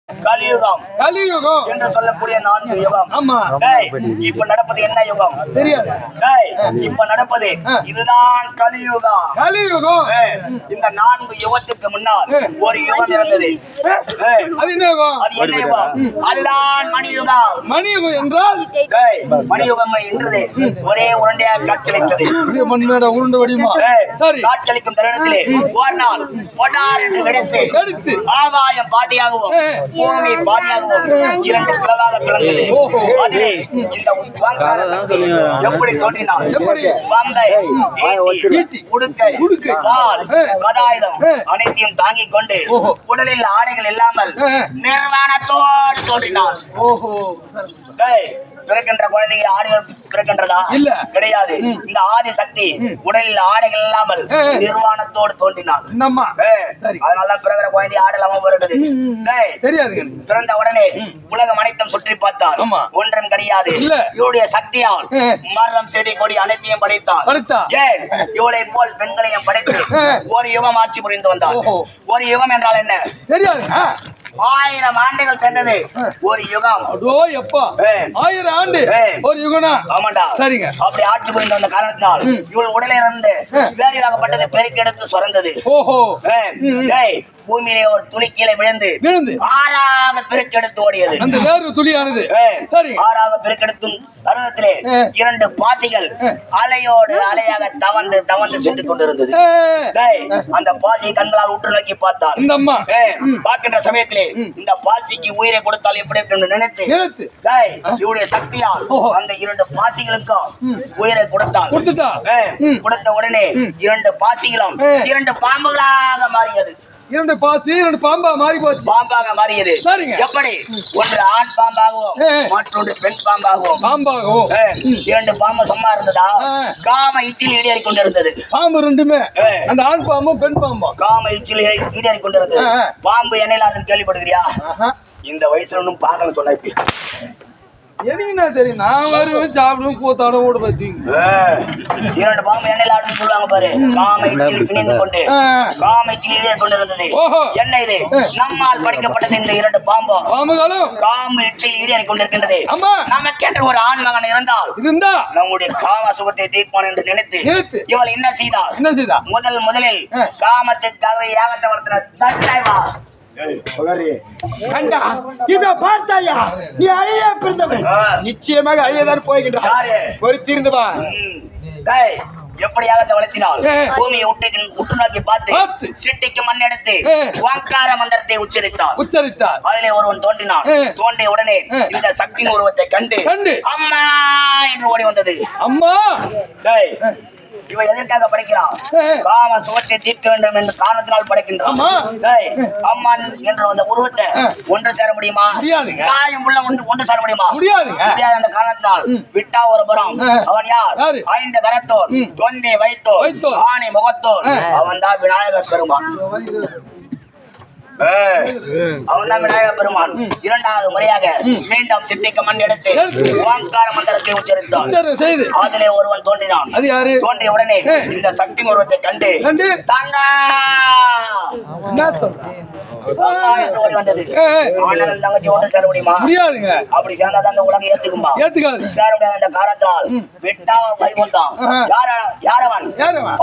கலியுகம் கலியுகம் என்று சொல்லக்கூடிய 4 யுகம். ஆமா. இப்ப நடப்பது என்ன யுகம் தெரியாது. இப்ப நடப்பது இதுதான் கலியுகம். கலியுகம் இந்த 4 யுகத்துக்கு முன்னால் ஒரு யுகம் இருந்தது. அது என்ன யுகம்? அது என்ன யுகம்? அதுதான் மணியுகம். மணியுகம் என்றால் மணியுகம் என்றது ஒரே உருண்டையாக காட்சியளித்தது. மண்மேட உருண்டை வடிமா சரி காட்சியளிக்கும் தருணத்திலே ஒரு நாள் பொட்டார் என்று வெடித்து ஆகாயம் பாதியாகவும் பூமி பாதியாகவும் 2 பிளவாக பிளந்தது. அதிலே இந்த எப்படி தோன்றினார்? பம்பை, ஈட்டி, உடுக்கை, வாள், கதாயுதம் அனைத்தையும் தாங்கிக் கொண்டு உடலில் ஆடைகள் இல்லாமல் நிர்வாணத்தோடு தோன்றினார். பிறக்கின்ற குழந்தைக்கு ஆடைகள் பிறக்கின்றதா? இல்ல, கிடையாது. இந்த ஆதி சக்தி உடலில் ஆடைகள் இல்லாமல் நிர்வாணத்தோடு தோன்றினார். அதனாலதான் பிறகுற குழந்தை ஆடை இல்லாம பிறகுது. தெரியாது. பிறந்த உடனே உலகம் அனைத்தும் சுற்றி பார்த்தார். ஒன்றும் கிடையாது. இவருடைய சக்தியால் மரம், செடி, கொடி அனைத்தையும் படைத்தார். ஏன் இவளை போல் பெண்களையும் படைத்து ஒரு யுகம் ஆட்சி புரிந்து வந்தார். ஒரு யுகம் என்றால் என்ன தெரியாது. 1000 ஆண்டுகள் சென்றது ஒரு யுகம். 1000 ஆண்டு ஒரு யுகனா? ஆமாண்டா. சரிங்க. அப்படி ஆட்சி புரிந்து வந்த காரணத்தினால் இவள் உடலில் இருந்து வேறியாகப்பட்டது பெருக்கெடுத்து சுரந்தது. பூமியிலே ஒரு துளி கீழே விழுந்து ஆறாக பெருக்கெடுத்து ஓடியது. அந்த வேறு துளியானது சரி ஆறாக பெருக்கெடுத்தும் தருணத்திலே 2 பாசிகள் அலையோடு அலையாக தவந்து சென்று கொண்டிருந்தது. அந்த பாசியை கண்களால் உற்று நோக்கி பார்த்தார். இந்த அம்மா பார்க்கின்ற சமயத்திலே இந்த பாசிக்கு உயிரை கொடுத்தால் எப்படி என்று நினைத்து இவருடைய சக்தியால் அந்த 2 பாசிகளுக்கும் உயிரை கொடுத்த உடனே 2 பாசிகளும் 2 பாம்புகளாக மாறியது. 2 பாசி 2 பாம்பா மாறி போச்சு. பாம்பாக மாறியது. எப்படி? ஒன்று ஆண் பாம்பாகவும் மற்றொன்று பெண் பாம்பாகவும். 2 பாம்பு சும்மா இருந்ததா? காம இச்சில் ஈடேறி கொண்டிருந்தது. பாம்பு ரெண்டுமே, அந்த ஆண் பாம்பும் பெண் பாம்பும் காம இச்சில் ஈடேறி கொண்டிருந்தது. பாம்பு எண்ணெயில கேள்விப்படுகிறியா? இந்த வயசுல ஒன்னும் பார்க்க சொன்ன எதுக்குன்னா தெரியும். நான் வருவேன், சாப்பிடுவேன், கூத்தாடும், ஓட பத்தி 2 பாம்பு எண்ணெயில் ஆடுன்னு சொல்லுவாங்க பாரு. காமைச்சில் பிணிந்து கொண்டு காமைச்சிலே கொண்டிருந்தது. என்ன இது? நம்மால் படிக்கப்பட்டது இந்த 2 பாம்புகளும் காம இச்சில் ஈடேறி கொண்டிருக்கின்றது. நமக்கென்று ஒரு ஆண் மகன் இருந்தா நம்முடைய காம சுகத்தை தீர்ப்பான் என்று நினைத்து இவள் என்ன செய்தா? முதலில் காமத்துக்காக யாகத்தை வளர்த்தினார். சட்டாய்வா கண்டா இத பார்த்தாயா? நீ அழிய பிறந்தவன், நிச்சயமாக அழியதான் போய்கின்றார். பொறுத்திருந்து வா. எப்படியாக வளர்த்தினால் பூமியை உற்று நோக்கி பார்த்து சிட்டிக்கு மண் எடுத்து ஓங்கார மந்திரத்தை உச்சரித்தார். அதிலே ஒருவன் தோன்றினான். தோன்றிய உடனே இந்த சக்தியின் உருவத்தை கண்டு அம்மா என்று ஓடி வந்தது. அம்மா இவன் எதற்காக படைக்கிறான்? காம சுகத்தை தீர்க்க வேண்டும் என்று காரணத்தினால் படைக்கின்றான். அம்மான் என்ற அந்த உருவத்தை ஒன்று சேர முடியுமா? காயம் உள்ள ஒன்று சேர முடியுமா? முடியாது என்ற காரணத்தினால் விட்டா ஒரு புறம். அவன் யார்? 5 கரத்தோர், தொந்தை வைத்தோர், ஆணை முகத்தோர். அவன் தான் விநாயகர் பெருமான். அவன்தான் விநாயகர் பெருமான். 2வது முறையாக மீண்டும் சிட்டிக்கு மண் எடுத்து ஓங்கார மந்திரத்தை உச்சரித்தான். அதிலே ஒருவன் தோன்றினான். தோன்றிய உடனே இந்த சக்தி உருவத்தை கண்டு தங்கா ஓடி வந்தது. ஆனாலும் தங்கச்சி ஒன்று சேர முடியுமா? முடியாதுங்க. அப்படி சேர்ந்தாதான் அந்த உலகம் ஏத்துக்குமா? ஏத்துக்காது. சேர முடியாத அந்த காரணத்தால் விட்டா வைகுந்தான். யாரவன்?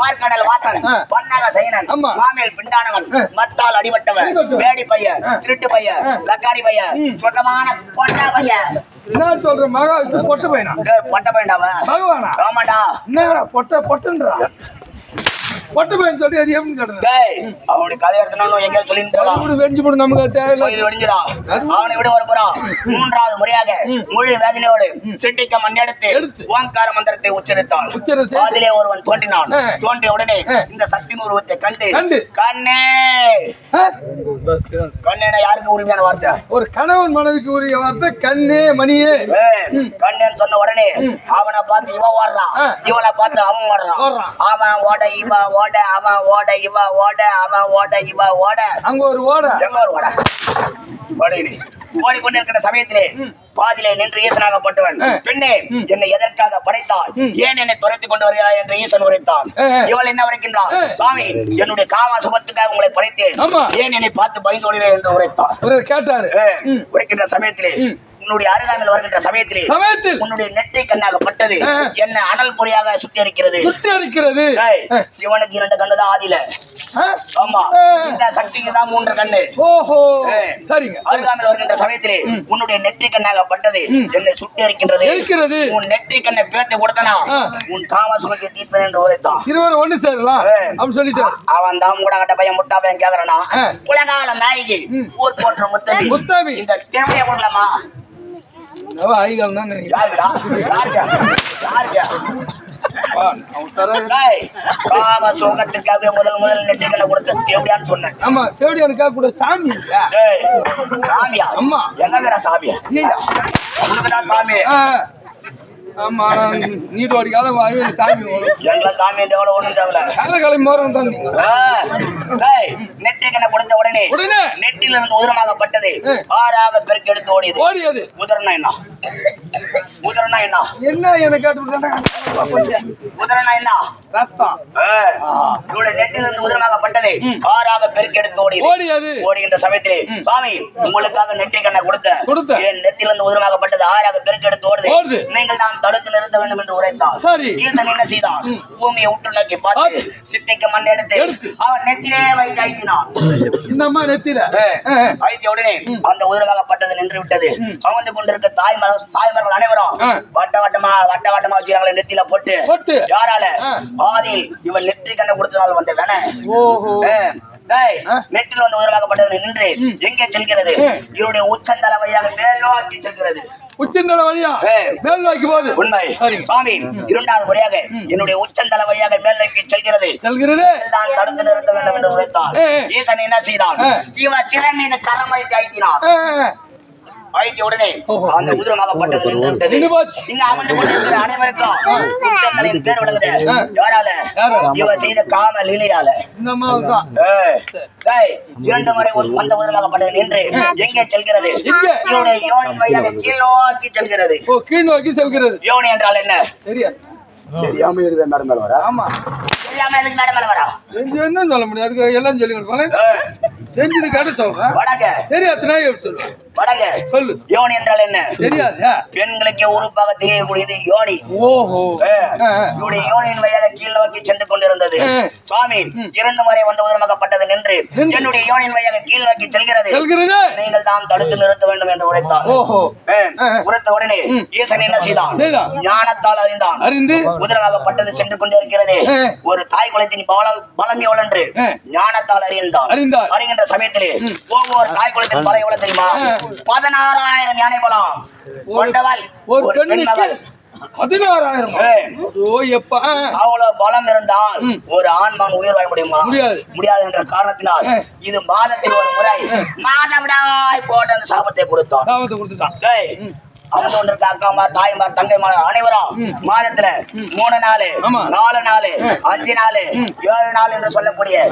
பார்க்கடல் வாசன், பன்னக சைனன், மாமேல் பிண்டானவன், மத்தால் அடிபட்டவன், வேடி பையன், திருட்டு பையன், லக்காரி பையன், சொந்தமான பொட்ட பையன். என்ன சொல்ற? மகா பொட்ட பையனா? பொட்ட பையன்டாவ பகவானா? ஆமாடா. என்ன பொட்டன்றா? பொட்ட பையன் சொல்லி அது எப்படி சொல்றேன்? அவனுடைய கதை எடுத்தனும் எங்க சொல்லி நமக்கு தேவையில்லை. அவனை விட ஒரு புறம் 3வது முறையாக முழு வேதனையோடு சிட்டிக்க மண் எடுத்து ஓங்கார மந்திரத்தை உச்சரித்தான். அதிலே ஒருவன் தோன்றினான். தோன்றிய உடனே இந்த சக்தி உருவத்தை கண்டு கண்ணே யாருக்கு உரிமையான வார்த்தை? ஒரு கணவன் மனைவிக்கு உரிய வார்த்தை கண்ணே மணியே. கண்ணேன்னு சொன்ன உடனே அவனை பார்த்து இவன் ஓடுறான், இவனை பார்த்து அவன் ஓடுறான். அவன் ஓட இவ ஓட, அவன் ஓட இவ ஓட, அவன் ஓட இவ ஓட. அங்க ஒரு ஓட, எங்க ஒரு ஓட? ஓடிக்கொண்டிருக்கிற சமயத்திலே பாதியிலே நின்று ஈசனாகப்பட்டவன் பெண்ணே என்னை எதற்காக படைத்தாள் ஏன் என்னை துரைத்துக் கொண்டு வருகிறாய் என்று ஈசன் உரைத்தான். இவள் என்ன உரைக்கின்றான், சாமி என்னுடைய காம சுகத்துக்காக உங்களை படைத்தேன், ஏன் என்னை பார்த்து பயந்து ஓடுகிறேன் என்று உரைத்தான். கேட்டாரு. உரைக்கின்ற சமயத்திலே உன்னுடைய அருகாமையில் வருகின்ற சமயத்தில் உன்னுடைய நெட்டை கண்ணாகப்பட்டது என்ன அனல் பொறியாக சுட்டரிக்கிறது. சிவனுக்கு 2 கண்ணுதான் ஆதியில. ஆமா, இந்த சக்திக்கு தான் 3 கண்ணு. ஓஹோ, சரிங்க. அருகாமையில் வருகின்ற சமயத்திலே உன்னுடைய நெற்றி கண்ணாகப்பட்டது என்னை சுட்டரிக்கின்றது. உன் நெற்றி கண்ணை பேத்து கொடுத்தனா உன் காம சுகத்தை தீர்ப்பேன் என்று உரைத்தான். இருவரும் ஒண்ணு சேரலாம் அப்படின்னு சொல்லிட்டு அவன் தான் மூடகட்ட பையன் முட்டா பையன் கேக்குறானா, உலகால நாயகி ஊர் போன்ற முத்தமி இந்த தேவையை கொடுக்கலாமா? காம சோகத்திற்காக முதல் நெற்றிகளை கொடுத்த தேவடியான்னு சொன்னேன். ஆமா, தேவடியானுக்காக கூட சாமி. சாமியா? அம்மா என்னங்கிற சாமியா? சாமி. ஆமா, நீட்டு வாடி காலம் சாமி எங்களை சாமி எவ்வளவு ஒண்ணும் தேவையில்ல. காலகாலை மாறும் தான் நீங்க. நெற்றிக்கண்ணை கொடுத்த உடனே நெற்றில இருந்து உதிரமாகப்பட்டது 6ஆக பெருக்கு எடுத்து ஓடியது. உதிரனா என்ன? உதிரனா என்ன? என்ன எனக்கு உதிரனா என்ன? ரத்தம். இவருடைய நெற்றில இருந்து உதிரமாகப்பட்டது 6ஆக பெருக்கு எடுத்து ஓடியது. ஓடுகின்ற சமயத்திலே சாமி உங்களுக்காக நெற்றிக்கண்ணை கொடுத்த என் நெற்றில இருந்து உதிரமாகப்பட்டது 6ஆக பெருக்கு எடுத்து ஓடுது. நீங்கள் தான் தடுத்து நிறுத்த வேண்டும் என்று உரைத்தான். ஈசன் என்ன செய்தான், பூமியை உற்று நோக்கி பார்த்து சிட்டைக்கு மண் எடுத்து அவன் நெத்திலே வைத்து ஐத்தினான். இந்த அம்மா நெத்தில ஐத்திய உடனே அந்த உதிரமாகப்பட்டது நின்று விட்டது. அமர்ந்து கொண்டிருக்க தாய்மார்கள் அனைவரும் வட்ட வட்டமா வச்சுக்கிறாங்களே நெத்தில போட்டு. யாரால? ஆதியில் இவன் நெற்றி கண்ணை கொடுத்ததால் வந்த வேண நெற்றில் வந்து உதிரமாகப்பட்டது நின்று எங்கே செல்கிறது? இவருடைய உச்சந்தல வழியாக மேல் நோக்கி செல்கிறது. உச்சந்தல வழியா மேல் நோக்கி போகுது. உண்மை சாமி, 2வது முறையாக என்னுடைய உச்சந்தல வழியாக மேல் நோக்கி செல்கிறது. தான் தடுத்து நிறுத்த வேண்டும் என்று உரைத்தான். ஈசன் என்ன செய்தான், இவன் சிறை மீது கரம் வைத்து ஐத்தினான். ஐத்திய உடனே அந்த உதிரமாகப்பட்டது நின்று விட்டது. இங்க அமர்ந்து கொண்டிருக்கிற அனைவருக்கும் உச்சந்தலையின் பேர் விளங்குது. யாரால? இவன் செய்த காம லீலையால. 2 முறை அந்த உதிரமாகப்பட்டது நின்று எங்கே செல்கிறது? இவனுடைய யோனி வழியாக கீழ் நோக்கி செல்கிறது. கீழ் நோக்கி செல்கிறது. யோனி என்றால் என்ன? தெரியாம இருக்கு மேடம் மேல வரா. ஆமா, தெரியாம எதுக்கு மேடம் மேல வரா? என்ன சொல்ல முடியாது, அதுக்கு எல்லாம் சொல்லி தெரிஞ்சது கேட்டு சொல்றேன். தெரியாது சொல்லு. வடங்க சொல்லு. யோனி என்றால் என்ன? தெரியாது. பெண்களுக்கு உறுப்பாக தெரியக்கூடியது யோனி. ஓஹோ. இவருடைய யோனியின் வழியாக கீழ் நோக்கி சென்று கொண்டிருந்தது. சுவாமி 2 முறை வந்து உதிரமாகப்பட்டது நின்று என்னுடைய யோனியின் வழியாக கீழ் நோக்கி செல்கிறது. நீங்கள் தான் தடுத்து நிறுத்த வேண்டும் என்று உரைத்தான். உரைத்த உடனே ஈசன் என்ன செய்தான், ஞானத்தால் அறிந்து உதிரமாகப்பட்டது சென்று கொண்டிருக்கிறது. ஒரு தாய் குலத்தின் பலம் எவ்வளவு என்று ஞானத்தால் அறிகின்ற சமயத்திலே ஒவ்வொரு தாய் குலத்தின் பலம் எவ்வளவு தெரியுமா? 16,000 யானை பலம் கொண்டவள் ஒரு பெண்மகள். 16,000. அவ்வளவு பலம் இருந்தால் ஒரு ஆண்மகன் உயிர் வாழ முடியுமா? முடியாது என்ற காரணத்தினால் இது மாதத்தில் ஒரு முறை மாதவிடாய் போட்டு அந்த சாபத்தை கொடுத்தான். அவங்க ஒன்று அக்காமார் தாய்மார் தங்கைமார் அனைவரும் மாதத்துல 3 நாள் 4 நாள் 5 நாள் 7 நாள் என்று சொல்லக்கூடிய